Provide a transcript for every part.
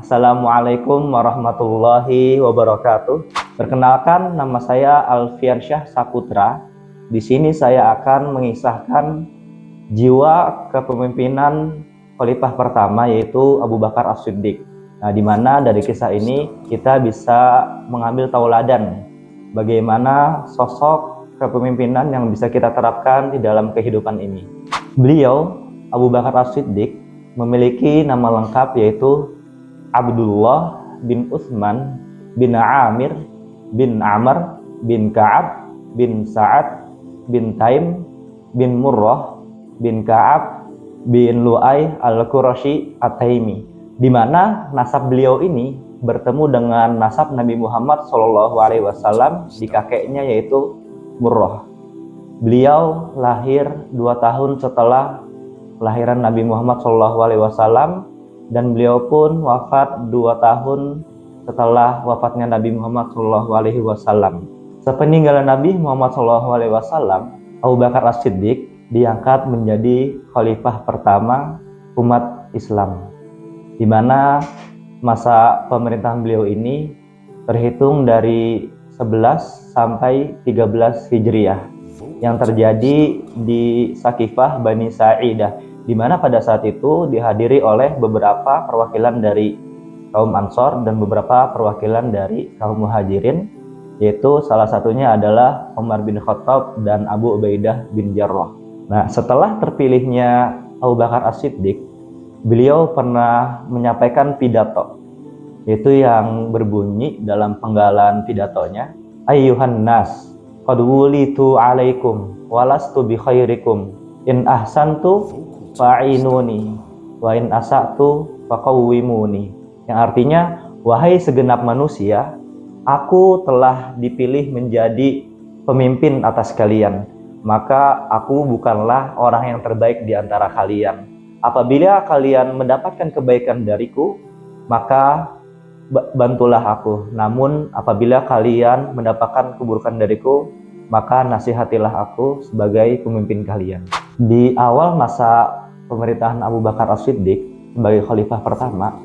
Assalamualaikum warahmatullahi wabarakatuh. Perkenalkan, nama saya Alfiansyah Saputra. Di sini saya akan mengisahkan jiwa kepemimpinan Khalifah pertama, yaitu Abu Bakar As-Siddiq. Nah, di mana dari kisah ini kita bisa mengambil tauladan bagaimana sosok kepemimpinan yang bisa kita terapkan di dalam kehidupan ini. Beliau, Abu Bakar As-Siddiq, memiliki nama lengkap yaitu Abdullah bin Utsman bin Amir bin Amr bin Ka'ab bin Sa'ad bin Taim bin Murrah bin Ka'ab bin Lu'ay al-Qurashi at-Taimi, di mana nasab beliau ini bertemu dengan nasab Nabi Muhammad SAW di kakeknya, yaitu Murrah. Beliau lahir 2 tahun setelah kelahiran Nabi Muhammad SAW, dan beliau pun wafat 2 tahun setelah wafatnya Nabi Muhammad SAW. Sepeninggalan Nabi Muhammad SAW, Abu Bakar As-Siddiq diangkat menjadi khalifah pertama umat Islam, di mana masa pemerintahan beliau ini terhitung dari 11 sampai 13 Hijriah yang terjadi di Sakifah Bani Sa'idah, di mana pada saat itu dihadiri oleh beberapa perwakilan dari kaum Ansor dan beberapa perwakilan dari kaum Muhajirin, yaitu salah satunya adalah Umar bin Khattab dan Abu Ubaidah bin Jarrah. Nah, setelah terpilihnya Abu Bakar As-Siddiq, beliau pernah menyampaikan pidato, yaitu yang berbunyi dalam penggalan pidatonya, "Ayyuhan nas, qad wulitu alaikum walastu bi khairikum, in ahsantu fa'inuni wa in asa'tu faqawwimuni." Yang artinya, wahai segenap manusia, aku telah dipilih menjadi pemimpin atas kalian, maka aku bukanlah orang yang terbaik di antara kalian. Apabila kalian mendapatkan kebaikan dariku, maka bantulah aku. Namun apabila kalian mendapatkan keburukan dariku, maka nasihatilah aku sebagai pemimpin kalian. Di awal masa pemerintahan Abu Bakar As-Siddiq sebagai khalifah pertama,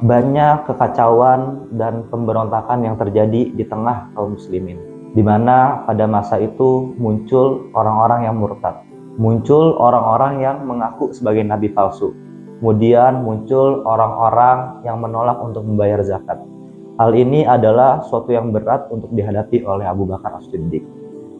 banyak kekacauan dan pemberontakan yang terjadi di tengah kaum muslimin, di mana pada masa itu muncul orang-orang yang murtad, muncul orang-orang yang mengaku sebagai nabi palsu, kemudian muncul orang-orang yang menolak untuk membayar zakat. Hal ini adalah suatu yang berat untuk dihadapi oleh Abu Bakar As-Siddiq.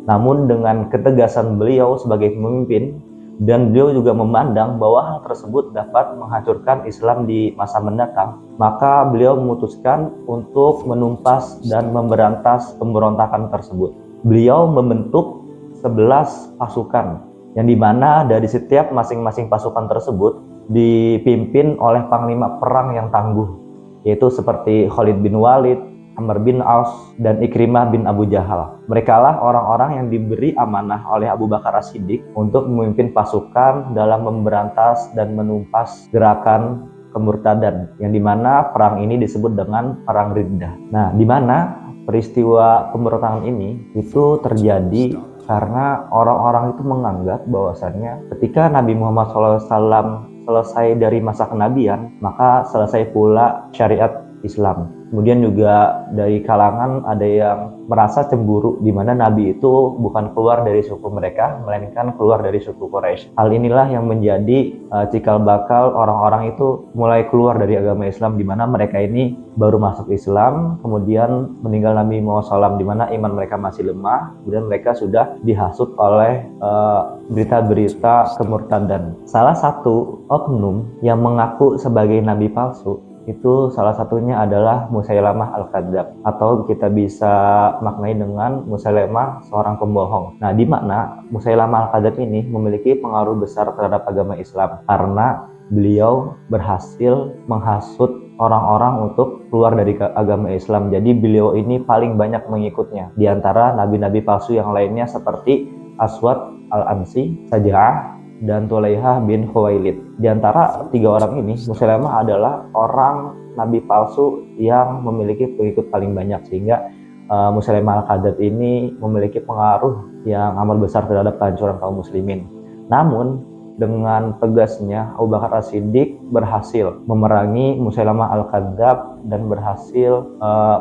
Namun dengan ketegasan beliau sebagai pemimpin, dan beliau juga memandang bahwa hal tersebut dapat menghancurkan Islam di masa mendatang, maka beliau memutuskan untuk menumpas dan memberantas pemberontakan tersebut. Beliau membentuk 11 pasukan, yang dimana dari setiap masing-masing pasukan tersebut dipimpin oleh panglima perang yang tangguh, yaitu seperti Khalid bin Walid, Amr bin Aus, dan Ikrimah bin Abu Jahal. Mereka lah orang-orang yang diberi amanah oleh Abu Bakar As-Siddiq untuk memimpin pasukan dalam memberantas dan menumpas gerakan kemurtadan, yang dimana perang ini disebut dengan Perang Riddah. Nah, dimana peristiwa pemberontakan ini itu terjadi karena orang-orang itu menganggap bahwasannya ketika Nabi Muhammad SAW selesai dari masa kenabian, maka selesai pula syariat Islam. Kemudian juga dari kalangan ada yang merasa cemburu, di mana Nabi itu bukan keluar dari suku mereka, melainkan keluar dari suku Quraisy. Hal inilah yang menjadi cikal bakal orang-orang itu mulai keluar dari agama Islam, di mana mereka ini baru masuk Islam, kemudian meninggal Nabi Muhammad SAW, di mana iman mereka masih lemah, kemudian mereka sudah dihasut oleh berita-berita kemurtadan. Salah satu oknum yang mengaku sebagai nabi palsu itu salah satunya adalah Musailamah Al-Kadzab, atau kita bisa maknai dengan Musailamah seorang pembohong. Nah, di mana Musailamah Al-Kadzab ini memiliki pengaruh besar terhadap agama Islam karena beliau berhasil menghasut orang-orang untuk keluar dari agama Islam. Jadi beliau ini paling banyak mengikutnya di antara nabi-nabi palsu yang lainnya, seperti Aswad Al-Ansi, Saja'ah, dan Tulaihah bin Khuwailid. Di antara 3 orang ini, Musailamah adalah orang nabi palsu yang memiliki pengikut paling banyak, sehingga Musailamah Al-Kadzab ini memiliki pengaruh yang amat besar terhadap kehancuran kaum muslimin. Namun dengan tegasnya Abu Bakar As-Siddiq berhasil memerangi Musailamah Al-Kadzab dan berhasil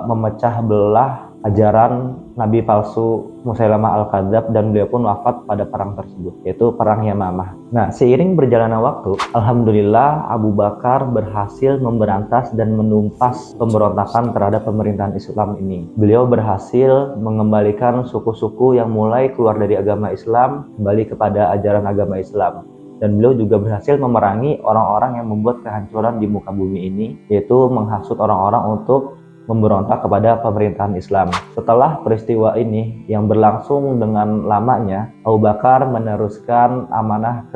memecah belah ajaran Nabi palsu Musailamah Al-Kadzab, dan beliau pun wafat pada perang tersebut, yaitu perang Yamamah. Nah, seiring berjalannya waktu, alhamdulillah Abu Bakar berhasil memberantas dan menumpas pemberontakan terhadap pemerintahan Islam ini. Beliau berhasil mengembalikan suku-suku yang mulai keluar dari agama Islam kembali kepada ajaran agama Islam. Dan beliau juga berhasil memerangi orang-orang yang membuat kehancuran di muka bumi ini, yaitu menghasut orang-orang untuk memberontak kepada pemerintahan Islam. Setelah peristiwa ini yang berlangsung dengan lamanya, Abu Bakar meneruskan amanah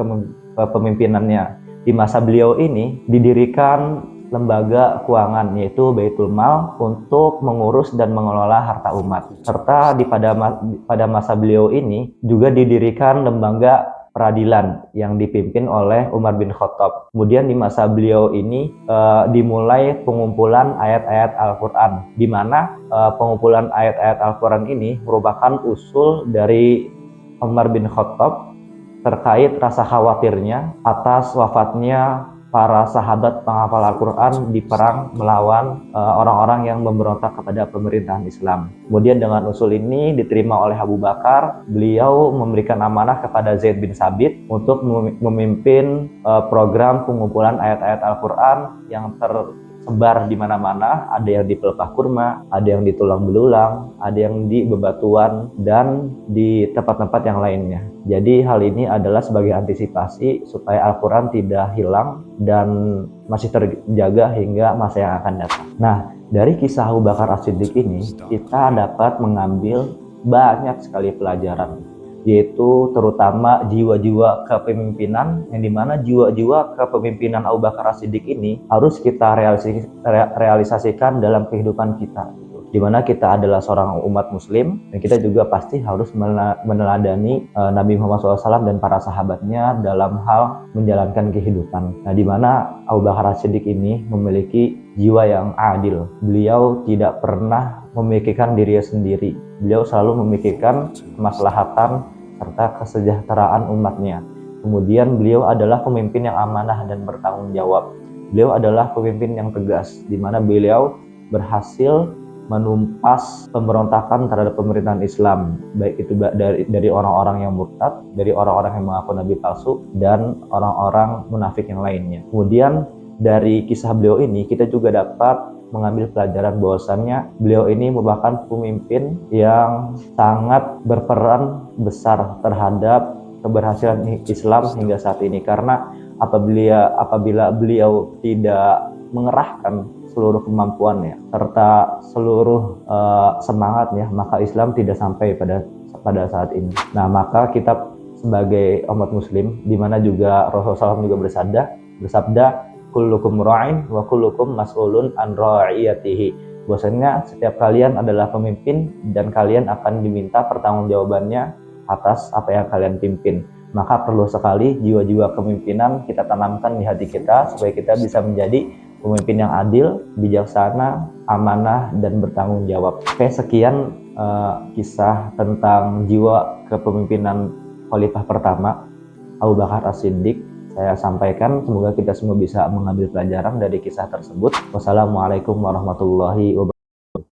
kepemimpinannya. Di masa beliau ini didirikan lembaga keuangan, yaitu Baitul Mal, untuk mengurus dan mengelola harta umat. Serta pada masa beliau ini juga didirikan lembaga peradilan yang dipimpin oleh Umar bin Khattab. Kemudian di masa beliau ini dimulai pengumpulan ayat-ayat Al-Quran, di mana pengumpulan ayat-ayat Al-Quran ini merupakan usul dari Umar bin Khattab terkait rasa khawatirnya atas wafatnya para sahabat penghafal Al-Quran di perang melawan orang-orang yang memberontak kepada pemerintahan Islam. Kemudian dengan usul ini diterima oleh Abu Bakar, beliau memberikan amanah kepada Zaid bin Sabit untuk memimpin program pengumpulan ayat-ayat Al-Quran yang tersebar di mana-mana. Ada yang di pelepah kurma, ada yang di tulang belulang, ada yang di bebatuan, dan di tempat-tempat yang lainnya. Jadi hal ini adalah sebagai antisipasi supaya Al-Quran tidak hilang dan masih terjaga hingga masa yang akan datang. Nah, dari kisah Abu Bakar As-Siddiq ini kita dapat mengambil banyak sekali pelajaran, yaitu terutama jiwa-jiwa kepemimpinan, yang dimana jiwa-jiwa kepemimpinan Abu Bakar As-Siddiq ini harus kita realisasikan dalam kehidupan kita, di mana kita adalah seorang umat muslim dan kita juga pasti harus meneladani Nabi Muhammad SAW dan para sahabatnya dalam hal menjalankan kehidupan. Nah, di mana Abu Bakar As-Siddiq ini memiliki jiwa yang adil. Beliau tidak pernah memikirkan dirinya sendiri. Beliau selalu memikirkan kemaslahatan serta kesejahteraan umatnya. Kemudian beliau adalah pemimpin yang amanah dan bertanggung jawab. Beliau adalah pemimpin yang tegas, di mana beliau berhasil menumpas pemberontakan terhadap pemerintahan Islam, baik itu dari orang-orang yang murtad, dari orang-orang yang mengaku nabi palsu, dan orang-orang munafik yang lainnya. Kemudian dari kisah beliau ini kita juga dapat mengambil pelajaran bahwasannya beliau ini merupakan pemimpin yang sangat berperan besar terhadap keberhasilan Islam hingga saat ini, karena apabila beliau tidak mengerahkan seluruh kemampuannya serta seluruh semangatnya, maka Islam tidak sampai pada saat ini. Nah, maka kita sebagai umat muslim, di mana juga Rasulullah SAW juga bersabda kullukum ra'in wa kullukum mas'ulun an ra'iyatihi. Bahwasanya setiap kalian adalah pemimpin dan kalian akan diminta pertanggungjawabannya atas apa yang kalian pimpin. Maka perlu sekali jiwa-jiwa kepemimpinan kita tanamkan di hati kita supaya kita bisa menjadi pemimpin yang adil, bijaksana, amanah, dan bertanggung jawab. Oke, sekian kisah tentang jiwa kepemimpinan Khalifah pertama Abu Bakar As-Siddiq saya sampaikan. Semoga kita semua bisa mengambil pelajaran dari kisah tersebut. Wassalamualaikum warahmatullahi wabarakatuh.